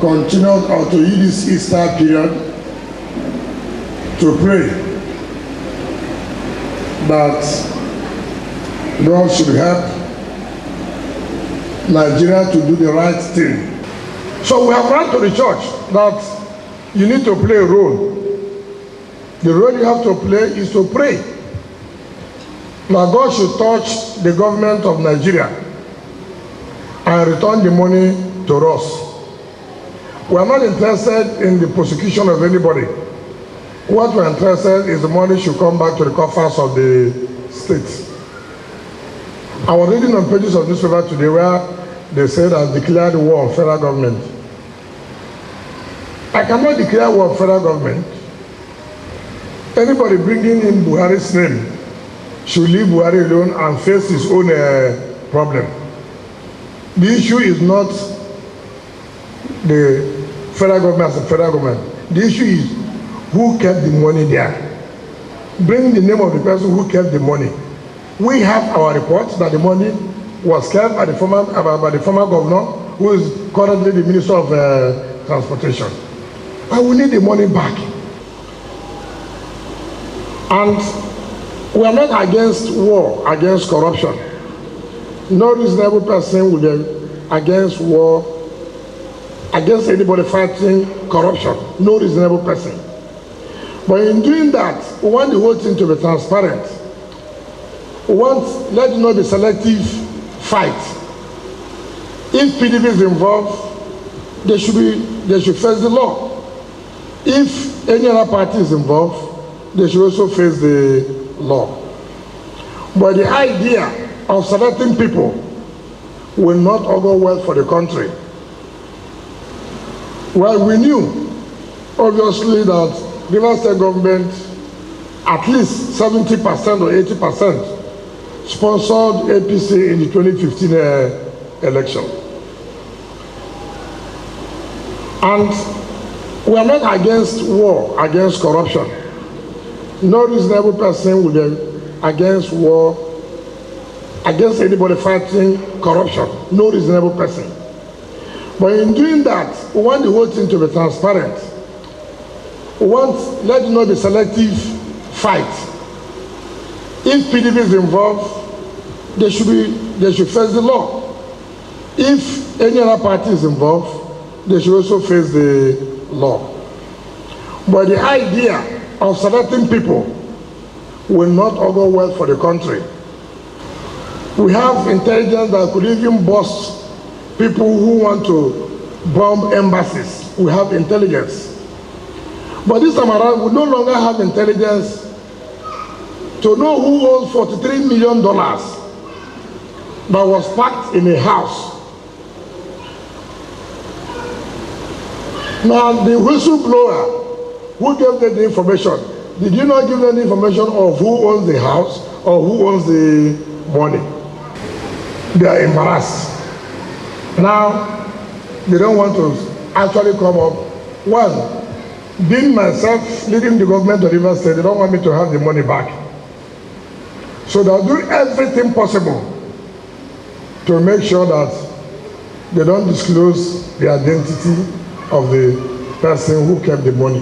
continue or to use this Easter period to pray that God should help Nigeria to do the right thing. So we have run to the church that you need to play a role. The role you have to play is to pray. Now God should touch the government of Nigeria and return the money to us. We are not interested in the prosecution of anybody. What we are interested in is the money should come back to the coffers of the state. I was reading on pages of newspaper today where they said I declared war on federal government. I cannot declare war on federal government. Anybody bringing in Buhari's name should leave Buhari alone and face his own problem. The issue is not the federal government as a federal government. The issue is who kept the money there. Bring the name of the person who kept the money. We have our reports that the money was kept by the former governor, who is currently the Minister of Transportation. And we need the money back. And we are not against war, against corruption. No reasonable person will be against war, against anybody fighting corruption. No reasonable person. But in doing that, we want the whole thing to be transparent. We want, let it not be selective fight. If PDP is involved, they should face the law. If any other party is involved, they should also face the law. But the idea of selecting people will not augur well for the country. Well, we knew, obviously, that Rivers State government, at least 70% or 80%, sponsored APC in the 2015 election. And we are not against war, against corruption. No reasonable person will be against war, against anybody fighting corruption. No reasonable person. But in doing that, we want the whole thing to be transparent. We want, let it not be selective fight. If PDP is involved, they should face the law. If any other party is involved, they should also face the law. But the idea of selecting people will not augur well for the country. We have intelligence that could even bust people who want to bomb embassies. We have intelligence. But this time around, we no longer have intelligence to know who owns $43 million that was packed in a house. Now, the whistleblower who gave them the information, did you not give them the information of who owns the house or who owns the money? They are embarrassed. Now, they don't want to actually come up. One, being myself leading the government of Rivers State, they don't want me to have the money back. So they'll do everything possible to make sure that they don't disclose the identity of the person who kept the money.